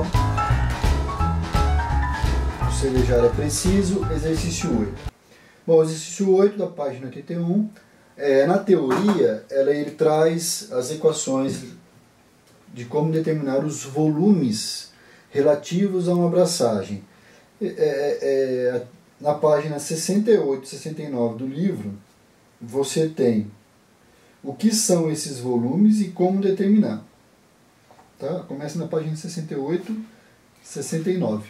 final. O cervejar é preciso, exercício 8. Bom, exercício 8 da página 81, na teoria, ele traz as equações de como determinar os volumes relativos a uma abraçagem. Na página 68 e 69 do livro, você tem o que são esses volumes e como determinar. Tá? Começa na página 68 e 69.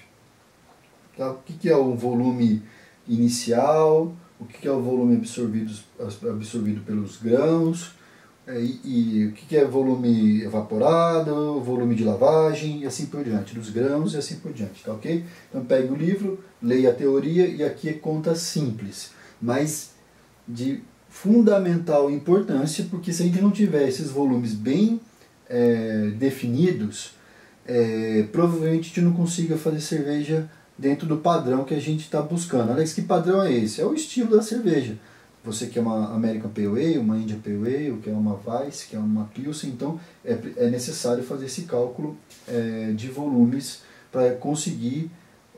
Tá? O que é um volume inicial, o que é o volume absorvido pelos grãos, e o que é volume evaporado, volume de lavagem, e assim por diante, dos grãos e assim por diante, tá ok? Então pegue o livro, leia a teoria, e aqui é conta simples, mas de fundamental importância, porque se a gente não tiver esses volumes bem definidos, provavelmente a gente não consiga fazer cerveja dentro do padrão que a gente está buscando. Alex, que padrão é esse? É o estilo da cerveja. Você quer uma American Pale Ale, uma India Pale Ale, quer uma Weiss, quer uma Pilsen, então é necessário fazer esse cálculo de volumes para conseguir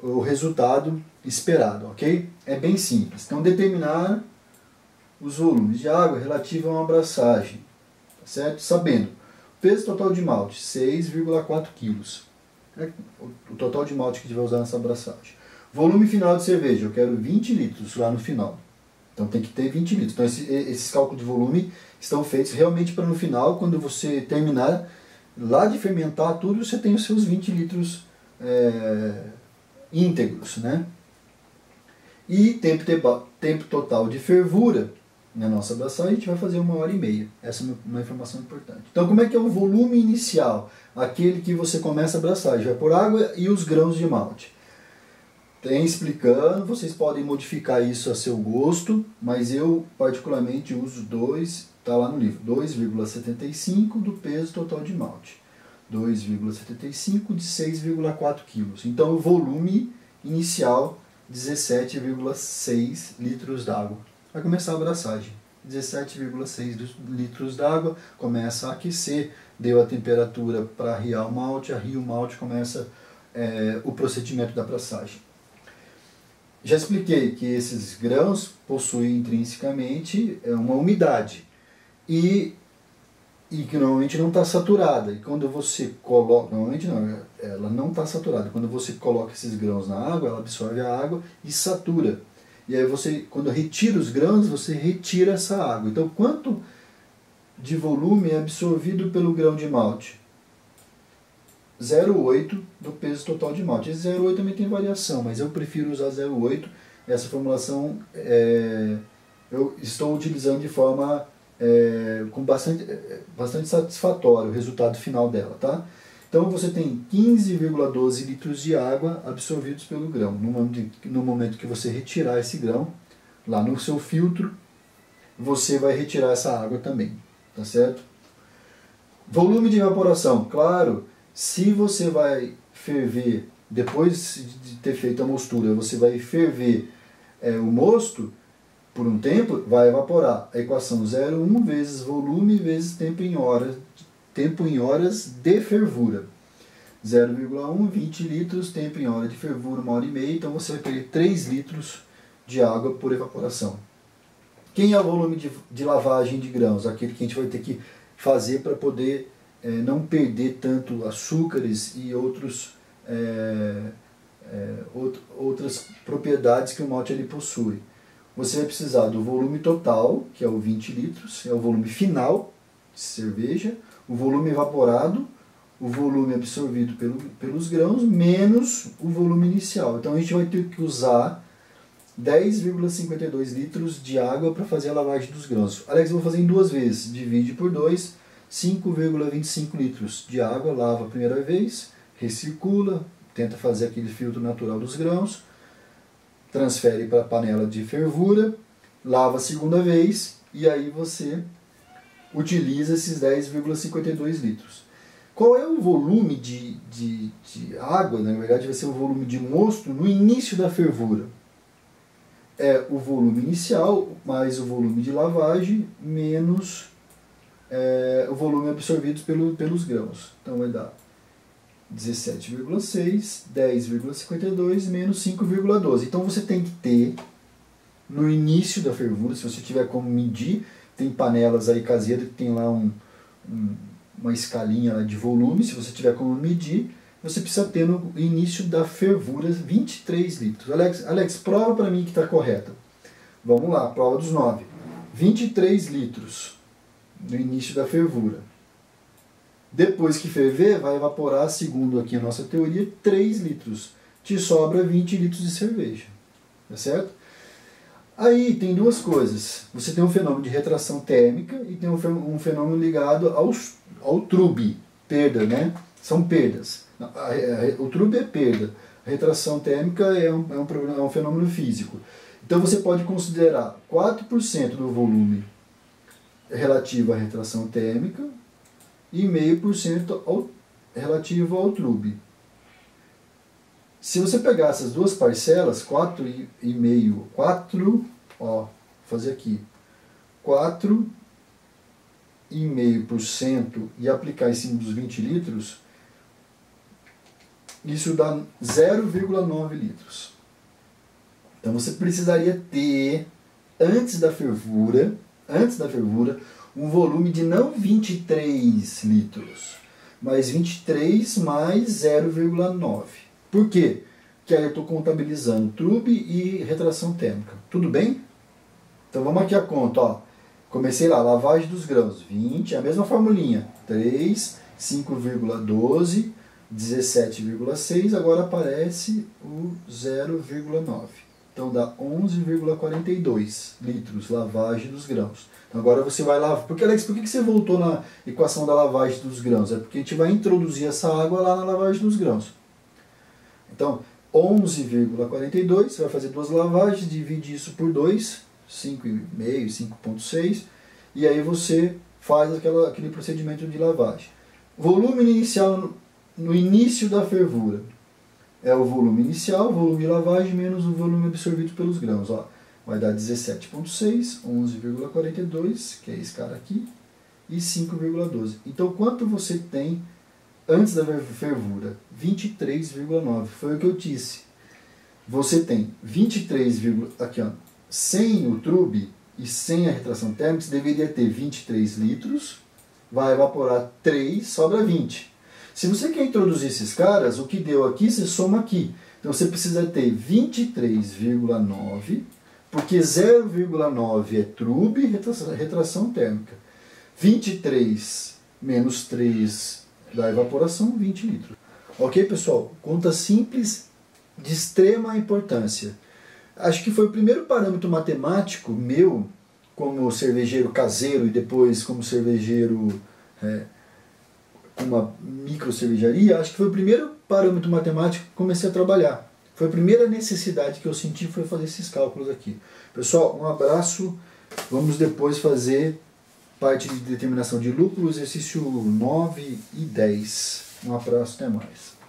o resultado esperado, ok? É bem simples. Então, determinar os volumes de água relativo a uma abraçagem, tá certo? Sabendo, o peso total de malte, 6,4 kg. O total de malte que a gente vai usar nessa abraçagem. Volume final de cerveja, eu quero 20 litros lá no final. Então tem que ter 20 litros. Então esses cálculos de volume estão feitos realmente para no final, quando você terminar lá de fermentar tudo, você tem os seus 20 litros íntegros, né? E tempo total de fervura na nossa abraçagem, a gente vai fazer 1h30. Essa é uma informação importante. Então, como é que é o volume inicial? Aquele que você começa a abraçagem. Vai pôr água e os grãos de malte. Tem explicando, vocês podem modificar isso a seu gosto, mas eu particularmente uso 2, está lá no livro, 2,75 do peso total de malte. 2,75 de 6,4 kg. Então, o volume inicial, 17,6 litros d'água. Vai começar a abraçagem. 17,6 litros d'água, começa a aquecer, deu a temperatura para arriar o malte, arria o malte, começa o procedimento da abraçagem. Já expliquei que esses grãos possuem intrinsecamente uma umidade e que normalmente não está saturada. E quando você coloca, normalmente não, ela não está saturada. Quando você coloca esses grãos na água, ela absorve a água e satura. E aí você, quando retira os grãos, você retira essa água. Então, quanto de volume é absorvido pelo grão de malte? 0,8 do peso total de malte. Esse 0,8 também tem variação, mas eu prefiro usar 0,8. Essa formulação eu estou utilizando de forma com bastante satisfatório o resultado final dela, tá? Então você tem 15,12 litros de água absorvidos pelo grão. No momento que você retirar esse grão, lá no seu filtro, você vai retirar essa água também, tá certo? Volume de evaporação, claro, se você vai ferver, depois de ter feito a mostura, você vai ferver o mosto, por um tempo, vai evaporar. A equação 0,1 vezes volume vezes tempo em horas de fervura. 0,1, 20 litros, tempo em hora de fervura, 1h30, então você vai perder 3 litros de água por evaporação. Quem é o volume de lavagem de grãos? Aquele que a gente vai ter que fazer para poder não perder tanto açúcares e outras propriedades que o malte ele possui. Você vai precisar do volume total, que é o 20 litros, é o volume final de cerveja, o volume evaporado, o volume absorvido pelos grãos, menos o volume inicial. Então a gente vai ter que usar 10,52 litros de água para fazer a lavagem dos grãos. Alex, eu vou fazer em 2 vezes. Divide por 2, 5,25 litros de água, lava a primeira vez, recircula, tenta fazer aquele filtro natural dos grãos, transfere para a panela de fervura, lava a segunda vez e aí você utiliza esses 10,52 litros. Qual é o volume de água? Na verdade vai ser o volume de mosto no início da fervura. É o volume inicial mais o volume de lavagem menos o volume absorvido pelos grãos. Então vai dar 17,6, 10,52 menos 5,12. Então você tem que ter, no início da fervura, se você tiver como medir, tem panelas aí caseiras que tem lá uma escalinha lá de volume, se você tiver como medir, você precisa ter no início da fervura 23 litros. Alex, prova para mim que está correta. Vamos lá, prova dos 9. 23 litros no início da fervura. Depois que ferver, vai evaporar, segundo aqui a nossa teoria, 3 litros. Te sobra 20 litros de cerveja. Tá certo? Aí tem duas coisas. Você tem um fenômeno de retração térmica e tem um fenômeno ligado ao trube. Perda, né? São perdas. O trube é perda. A retração térmica é um fenômeno físico. Então você pode considerar 4% do volume relativo à retração térmica e 0,5% relativo ao trube. Se você pegar essas duas parcelas, 4,5%, vou fazer aqui, 4,5% e aplicar em cima dos 20 litros, isso dá 0,9 litros. Então você precisaria ter, antes da fervura, um volume de não 23 litros, mas 23 mais 0,9. Por quê? Porque aí eu estou contabilizando trube e retração térmica. Tudo bem? Então vamos aqui a conta. Ó. Comecei lá, lavagem dos grãos, 20, a mesma formulinha. 3, 5,12, 17,6, agora aparece o 0,9. Então dá 11,42 litros lavagem dos grãos. Agora você vai lavar. Porque, Alex, por que você voltou na equação da lavagem dos grãos? É porque a gente vai introduzir essa água lá na lavagem dos grãos. Então, 11,42, você vai fazer duas lavagens, divide isso por 2, 5,5, 5,6, e aí você faz aquele procedimento de lavagem. Volume inicial no início da fervura. É o volume inicial, o volume de lavagem, menos o volume absorvido pelos grãos. Ó. Vai dar 17,6, 11,42, que é esse cara aqui, e 5,12. Então, quanto você tem antes da fervura? 23,9. Foi o que eu disse. Você tem 23, aqui, ó, sem o trube e sem a retração térmica, você deveria ter 23 litros, vai evaporar 3, sobra 20. Se você quer introduzir esses caras, o que deu aqui, você soma aqui. Então você precisa ter 23,9, porque 0,9 é trube e retração térmica. 23 menos 3 da evaporação, 20 litros. Ok, pessoal? Conta simples, de extrema importância. Acho que foi o primeiro parâmetro matemático meu, como cervejeiro caseiro e depois como cervejeiro uma micro cervejaria, acho que foi o primeiro parâmetro matemático que comecei a trabalhar. Foi a primeira necessidade que eu senti, foi fazer esses cálculos aqui. Pessoal, um abraço. Vamos depois fazer parte de determinação de lúpulo, exercício 9 e 10. Um abraço, até mais.